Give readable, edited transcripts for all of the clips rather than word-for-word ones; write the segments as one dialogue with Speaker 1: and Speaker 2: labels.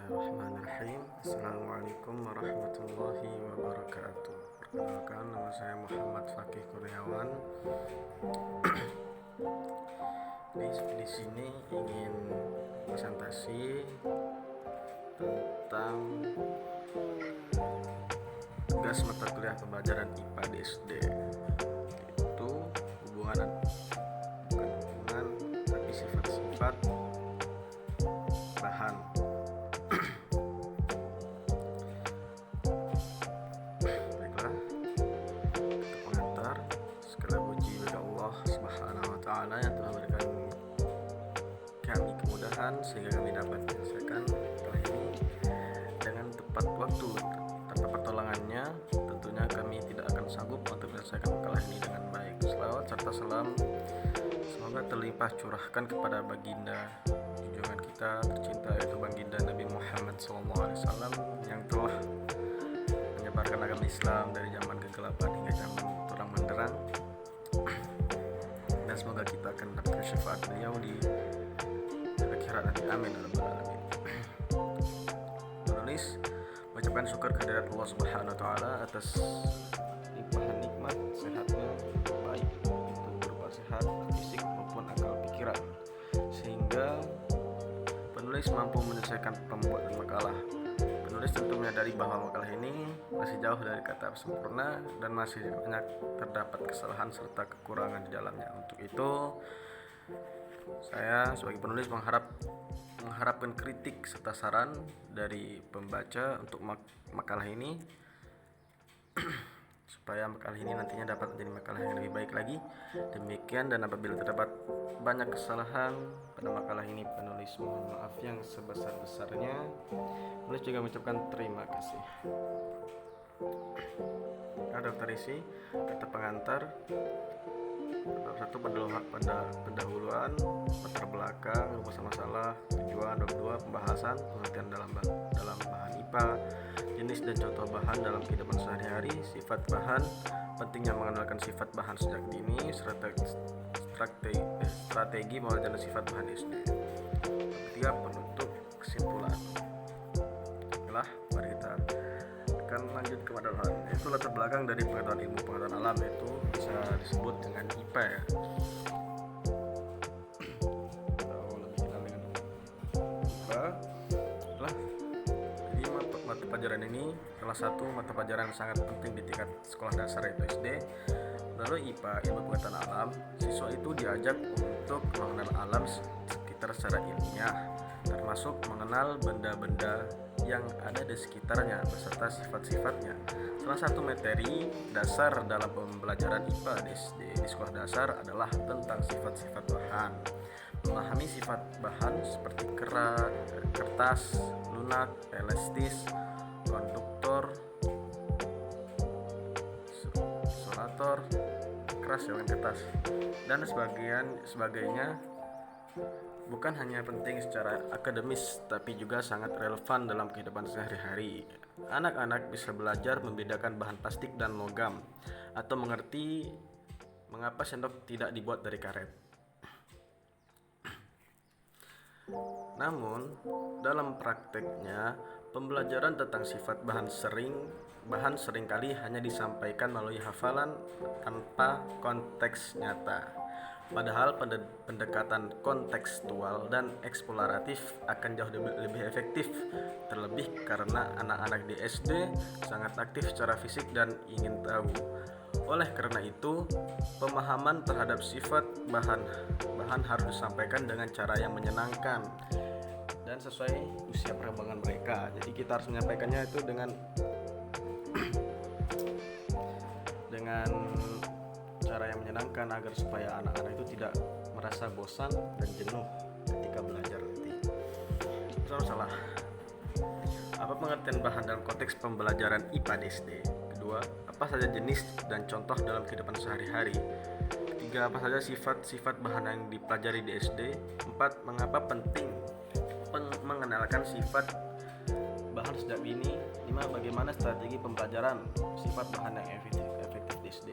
Speaker 1: Bismillahirrahmanirrahim. Assalamualaikum warahmatullahi wabarakatuh. Perkenalkan, nama saya Muhammad Fakih Kurniawan. Di sini ingin presentasi tentang tugas mata kuliah pembelajaran IPA di SD. Itu bukan hubungan, tapi sifat-sifat bahan. Baiklah, pengantar, segala puji bagi Allah Subhanahu wa Ta'ala yang telah memberikan kami kemudahan sehingga kami dapat menyelesaikan kuliah ini dengan tepat waktu. Tanpa pertolongannya, tentunya kami tidak akan sanggup untuk menyelesaikan makalah ini dengan baik. Selawat serta salam semoga terlimpah curahkan kepada baginda junjungan kita tercinta, yaitu baginda Nabi Muhammad SAW, yang telah menyebarkan agama Islam dari zaman kegelapan hingga zaman terang benderang, dan semoga kita akan dapat syafaat beliau di akhirat nanti. Amin ya rabbal alamin. Penulis mengucapkan syukur kehadirat Allah Subhanahu wa Ta'ala atas limpahan nikmat sehatnya baik itu berupa sehat fisik maupun akal pikiran, sehingga penulis mampu menyelesaikan pembuatan makalah. Penulis tentu menyadari bahwa makalah ini masih jauh dari kata sempurna dan masih banyak terdapat kesalahan serta kekurangan di dalamnya. Untuk itu, saya sebagai penulis mengharapkan kritik serta saran dari pembaca untuk makalah ini supaya makalah ini nantinya dapat menjadi makalah yang lebih baik lagi. Demikian, dan apabila terdapat banyak kesalahan pada makalah ini, penulis mohon maaf yang sebesar-besarnya. Penulis juga mengucapkan terima kasih. Daftar isi, kata pengantar. Bab 1 pada pendahuluan, latar belakang, rumus masalah, tujuan. Bab 2 pembahasan, pengertian dalam bahan IPA, jenis dan contoh bahan dalam kehidupan sehari-hari, sifat bahan, pentingnya mengenalkan sifat bahan sejak dini, strategi pembelajaran sifat bahan SD. Bab 3 penutup kesimpulan. Baiklah, mari kita akan lanjut ke padahalan. Itu latar belakang dari pengetahuan ilmu pengetahuan alam, yaitu bisa disebut dengan IPA ya. Atau lebih dikenal dengan IPA. Jadi mata pelajaran ini salah satu mata pelajaran yang sangat penting di tingkat sekolah dasar, yaitu SD. Lalu IPA, ilmu pengetahuan alam, siswa itu diajak untuk mengenal alam sekitar secara ilmiah, termasuk mengenal benda-benda yang ada di sekitarnya beserta sifat-sifatnya. Salah satu materi dasar dalam pembelajaran IPA di sekolah dasar adalah tentang sifat-sifat bahan. Memahami sifat bahan seperti kerat, kertas, lunak, elastis, konduktor, solator, keras ya, kertas, dan sebagainya bukan hanya penting secara akademis, tapi juga sangat relevan dalam kehidupan sehari-hari. Anak-anak bisa belajar membedakan bahan plastik dan logam, atau mengerti mengapa sendok tidak dibuat dari karet. Namun, dalam prakteknya, pembelajaran tentang sifat bahan seringkali hanya disampaikan melalui hafalan tanpa konteks nyata. Padahal pendekatan kontekstual dan eksploratif akan jauh lebih efektif, terlebih karena anak-anak di SD sangat aktif secara fisik dan ingin tahu. Oleh karena itu, pemahaman terhadap sifat bahan harus disampaikan dengan cara yang menyenangkan dan sesuai usia perkembangan mereka. Jadi kita harus menyampaikannya itu dengan cara yang menyenangkan, agar supaya anak-anak itu tidak merasa bosan dan jenuh ketika belajar nanti. Salah. Apa pengertian bahan dalam konteks pembelajaran IPA di SD? Kedua, apa saja jenis dan contoh dalam kehidupan sehari-hari? Ketiga, apa saja sifat-sifat bahan yang dipelajari di SD? 4, mengapa penting mengenalkan sifat bahan sejak dini? 5, bagaimana strategi pembelajaran sifat bahan yang efektif di SD?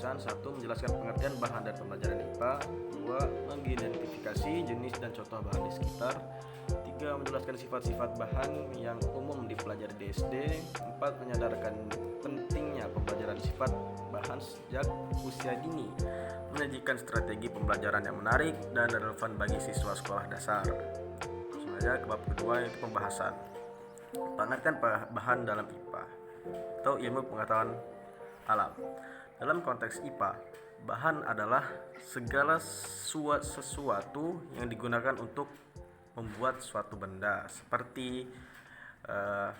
Speaker 1: 1. Menjelaskan pengertian bahan dan pembelajaran IPA. 2. Mengidentifikasi jenis dan contoh bahan di sekitar. 3. Menjelaskan sifat-sifat bahan yang umum dipelajari di SD. 4. Menyadarkan pentingnya pembelajaran sifat bahan sejak usia dini. Menyajikan strategi pembelajaran yang menarik dan relevan bagi siswa sekolah dasar. Langsung aja ke bab kedua, yaitu pembahasan. Pengertian bahan dalam IPA atau ilmu pengetahuan alam. Dalam konteks IPA, bahan adalah segala sesuatu yang digunakan untuk membuat suatu benda, seperti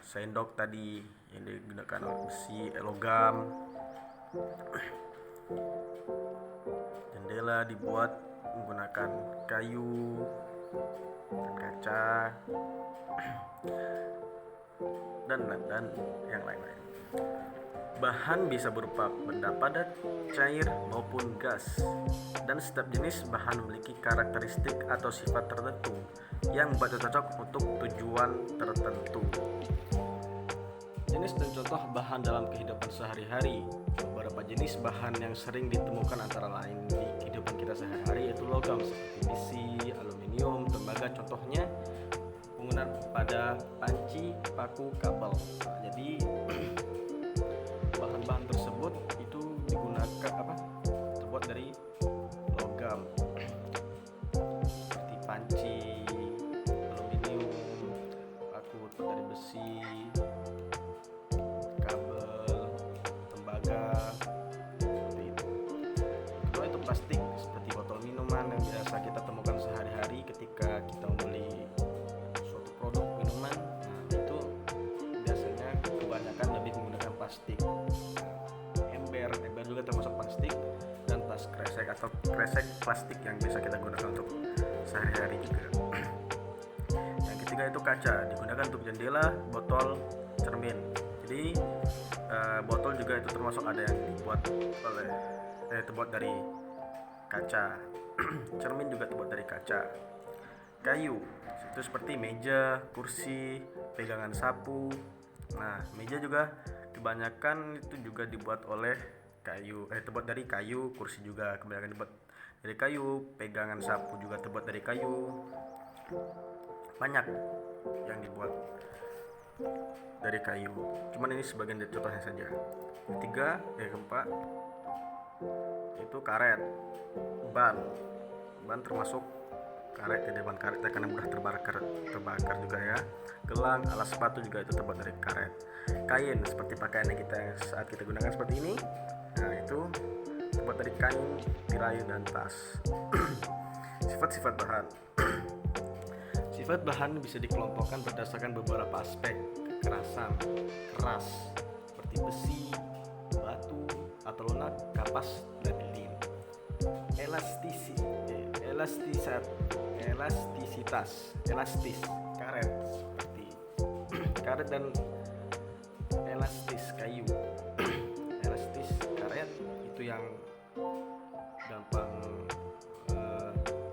Speaker 1: sendok tadi yang digunakan oleh besi, logam. Jendela dibuat menggunakan kayu dan kaca dan yang lain-lain. Bahan bisa berupa benda padat, cair, maupun gas, dan setiap jenis bahan memiliki karakteristik atau sifat tertentu yang membuatnya cocok untuk tujuan tertentu. Jenis dan contoh bahan dalam kehidupan sehari-hari. Beberapa jenis bahan yang sering ditemukan antara lain di kehidupan kita sehari-hari yaitu logam seperti besi, aluminium, tembaga. Contohnya penggunaan pada panci, paku, kabel. Jadi bahan-bahan tersebut itu digunakan terbuat dari logam seperti panci, aluminium, paku dari besi, kabel, tembaga, seperti itu. Kedua itu plastik seperti botol minuman yang biasa kita temukan sehari-hari ketika kita membeli suatu produk minuman. Nah, itu biasanya kebanyakan lebih menggunakan plastik. Ember juga termasuk plastik, dan tas kresek atau kresek plastik yang bisa kita gunakan untuk sehari-hari juga. Yang ketiga itu kaca, digunakan untuk jendela, botol, cermin. Jadi botol juga itu termasuk ada yang terbuat dari kaca. Cermin juga terbuat dari kaca. Kayu itu seperti meja, kursi, pegangan sapu. Nah, meja juga kebanyakan itu juga dibuat oleh kayu, terbuat dari kayu. Kursi juga kebanyakan dibuat dari kayu. Pegangan sapu juga terbuat dari kayu. Banyak yang dibuat dari kayu. Cuman ini sebagian dari contohnya saja. Keempat itu karet, ban termasuk karet, ban karet karena mudah terbakar juga ya. Gelang, alas sepatu juga itu terbuat dari karet. Kain seperti pakaian yang saat kita gunakan seperti ini, nah itu terbuat dari kain, tirai, dan tas. Sifat-sifat bahan. Sifat bahan bisa dikelompokkan berdasarkan beberapa aspek. Kekerasan, keras seperti besi, batu atau lunak, kapas, dan lilin. Elastisitas, elastis, karet seperti karet, dan elastis, kayu. Elastis, karet itu yang gampang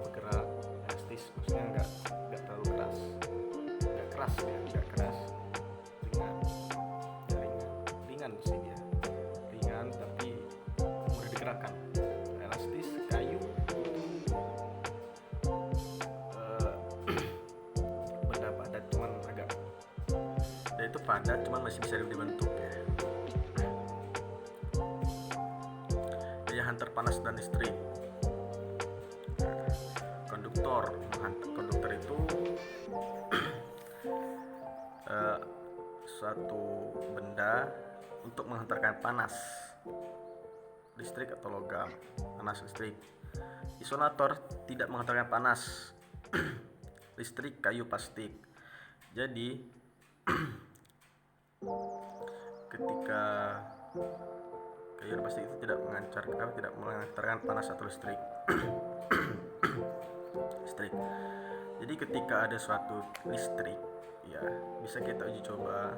Speaker 1: bergerak. Elastis maksudnya nggak terlalu keras, nggak keras, ringan sih dia, ringan tapi mudah digerakkan. Elastis, kayu itu benda padat, cuman agak dan itu padat cuman masih bisa dibentuk ya. Daya hantar panas dan listrik. Konduktor itu suatu benda untuk menghantarkan panas listrik atau logam, panas listrik. Isonator tidak menghantarkan panas listrik, kayu, plastik. Jadi ketika kayu dan plastik itu tidak menghantarkan panas atau listrik. Jadi ketika ada suatu listrik, ya bisa kita uji coba.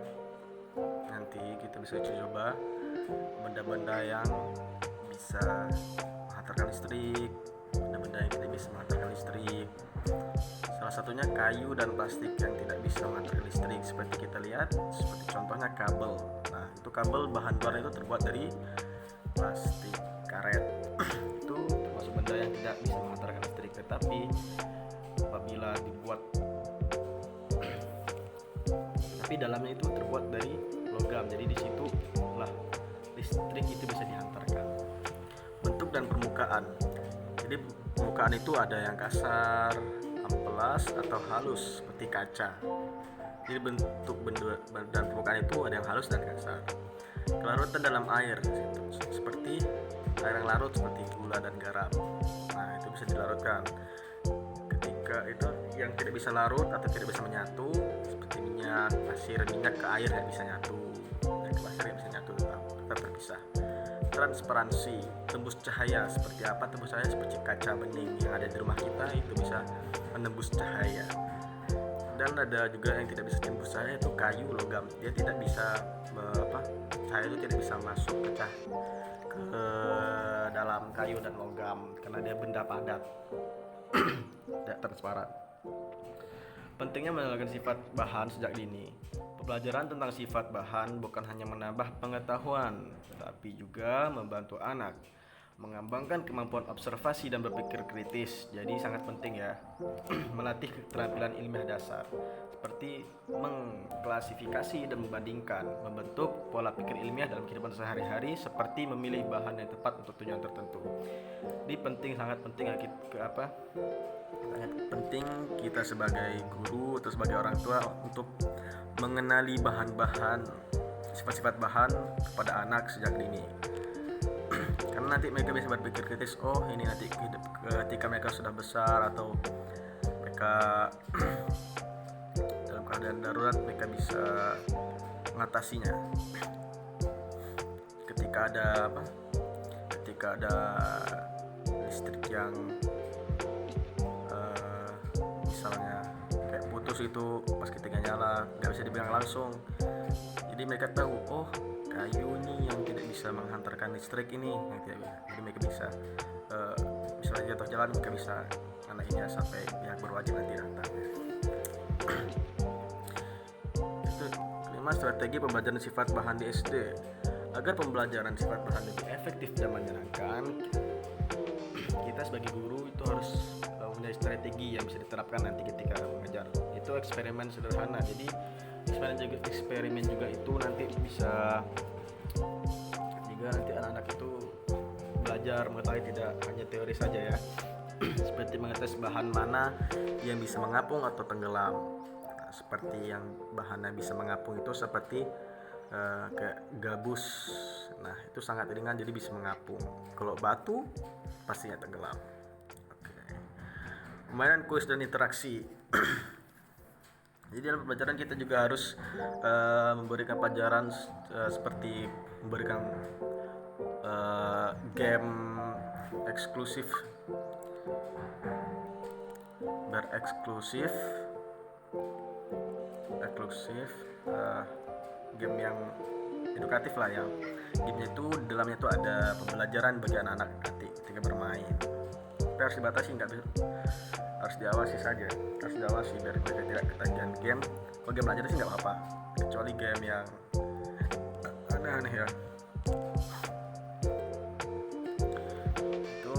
Speaker 1: Nanti kita bisa uji coba benda-benda yang bisa menghantarkan listrik, benda-benda yang tidak bisa menghantarkan listrik. Salah satunya kayu dan plastik yang tidak bisa menghantarkan listrik, seperti kita lihat, seperti contohnya kabel. Nah, itu kabel bahan luar itu terbuat dari plastik. Karet itu termasuk benda yang tidak bisa menghantarkan listrik, tetapi apabila dibuat tapi dalamnya itu terbuat dari logam. Jadi di situ lah listrik itu bisa dihantarkan. Bentuk dan permukaan. Jadi permukaan itu ada yang kasar, amplas atau halus seperti kaca. Jadi bentuk dan permukaan itu ada yang halus dan kasar. Kelarutan dalam air seperti air yang larut seperti gula dan garam. Nah, itu bisa dilarutkan. Ketika itu yang tidak bisa larut atau tidak bisa menyatu seperti minyak, pasir, minyak ke air tidak bisa nyatu. Dan ke pasir tidak bisa nyatu, tetap terpisah. Transparansi, tembus cahaya. Seperti apa tembus cahaya? Seperti kaca bening yang ada di rumah kita itu bisa menembus cahaya. Dan ada juga yang tidak bisa tembus cahaya, itu kayu, logam. Dia tidak bisa cahaya itu tidak bisa masuk ke dalam kayu dan logam karena dia benda padat. Tidak transparan. Pentingnya mengenalkan sifat bahan sejak dini. Pembelajaran tentang sifat bahan bukan hanya menambah pengetahuan, tetapi juga membantu anak mengembangkan kemampuan observasi dan berpikir kritis. Jadi sangat penting ya melatih keterampilan ilmiah dasar seperti mengklasifikasi dan membandingkan, membentuk pola pikir ilmiah dalam kehidupan sehari-hari seperti memilih bahan yang tepat untuk tujuan tertentu. Ini sangat penting ya sangat penting kita sebagai guru atau sebagai orang tua untuk mengenali bahan-bahan, sifat-sifat bahan kepada anak sejak dini. Karena nanti mereka bisa berpikir kritis, oh ini nanti ketika mereka sudah besar atau mereka dalam keadaan darurat mereka bisa mengatasinya. Ketika ada listrik yang misalnya kayak putus itu pas ketika nyala nggak bisa dibilang langsung, jadi mereka tahu oh kayu ini yang tidak bisa menghantarkan listrik ini yang tidak bisa. Jadi mereka bisa misalnya jatuh jalan mereka bisa anaknya sampai pihak berwajib nanti datang. Itu kelima, strategi pembelajaran sifat bahan di SD. Agar pembelajaran sifat bahan lebih efektif dan menyenangkan, kita sebagai guru itu harus punya strategi yang bisa diterapkan nanti ketika mengajar. Itu eksperimen sederhana. Jadi eksperimen juga itu nanti bisa juga nanti anak-anak itu belajar mengetahui tidak hanya teori saja ya. Seperti mengetes bahan mana yang bisa mengapung atau tenggelam. Nah, seperti yang bahannya bisa mengapung itu seperti kayak gabus. Nah, itu sangat ringan jadi bisa mengapung. Kalau batu pastinya tenggelam. Oke. Permainan, kuis dan interaksi. Jadi dalam pembelajaran kita juga harus memberikan pelajaran seperti memberikan game eksklusif, game yang edukatif lah, yang gamenya itu dalamnya itu ada pembelajaran bagi anak-anak nanti ketika bermain. Tapi harus dibatasi, harus diawasi saja, harus diawasi biar mereka tidak ketagihan game. Kalau game belajar sih nggak apa-apa, kecuali game yang aneh-aneh ya. Itu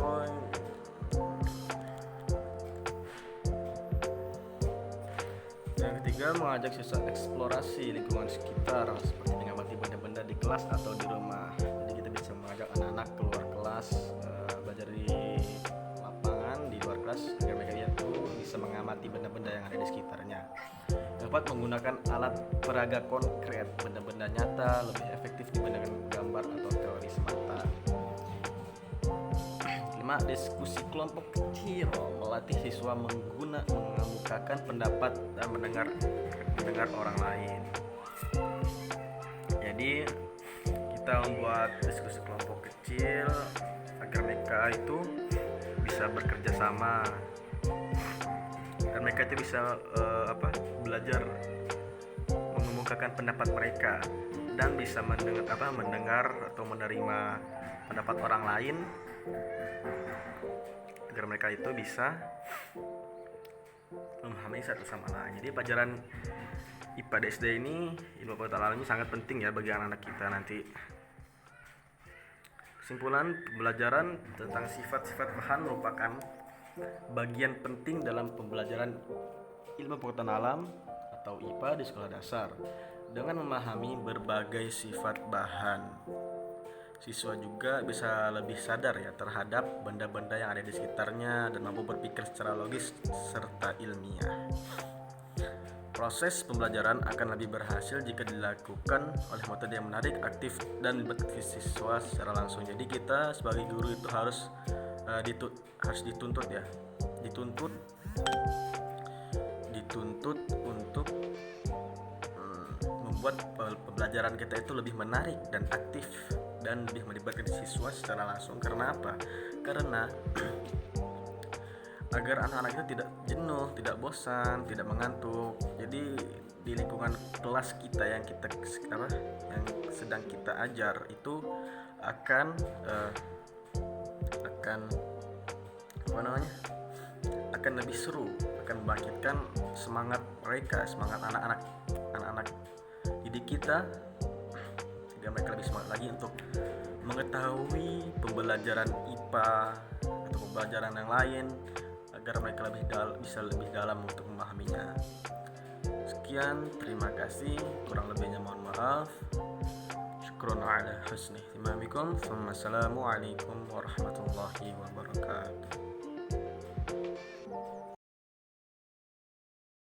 Speaker 1: yang ketiga, mengajak siswa eksplorasi lingkungan sekitar seperti mengamati benda-benda di kelas atau di rumah. Jadi kita bisa mengajak anak-anak keluar kelas, belajar di lapangan di luar kelas agar mereka bisa mengamati benda-benda yang ada di sekitarnya. Dapat menggunakan alat peraga konkret, benda-benda nyata lebih efektif dibandingkan gambar atau teori semata. 5. Diskusi kelompok kecil, melatih siswa mengemukakan pendapat dan mendengar orang lain. Jadi kita membuat diskusi kelompok kecil agar mereka itu bisa bekerja sama dan mereka itu bisa belajar mengemukakan pendapat mereka dan bisa mendengar atau menerima pendapat orang lain agar mereka itu bisa memahami satu sama lain. Jadi pelajaran IPA di SD ini, ilmu pengetahuan alam ini sangat penting ya bagi anak-anak kita nanti. Kesimpulan, pembelajaran tentang sifat-sifat bahan merupakan bagian penting dalam pembelajaran ilmu pengetahuan alam atau IPA di sekolah dasar. Dengan memahami berbagai sifat bahan, siswa juga bisa lebih sadar ya terhadap benda-benda yang ada di sekitarnya dan mampu berpikir secara logis serta ilmiah. Proses pembelajaran akan lebih berhasil jika dilakukan oleh metode yang menarik, aktif, dan melibatkan siswa secara langsung. Jadi kita sebagai guru itu harus dituntut untuk membuat pembelajaran kita itu lebih menarik dan aktif dan lebih melibatkan siswa secara langsung. Karena apa? Karena agar anak-anak itu tidak jenuh, tidak bosan, tidak mengantuk. Jadi di lingkungan kelas kita yang sedang kita ajar itu akan lebih seru, akan membangkitkan semangat mereka, semangat anak-anak didik kita, sehingga mereka lebih semangat lagi untuk mengetahui pembelajaran IPA atau pembelajaran yang lain, agar mereka bisa lebih dalam untuk memahaminya. Sekian, terima kasih, kurang lebihnya mohon maaf. Syukron ala husni ihtimamikum. Assalamualaikum warahmatullahi wabarakatuh.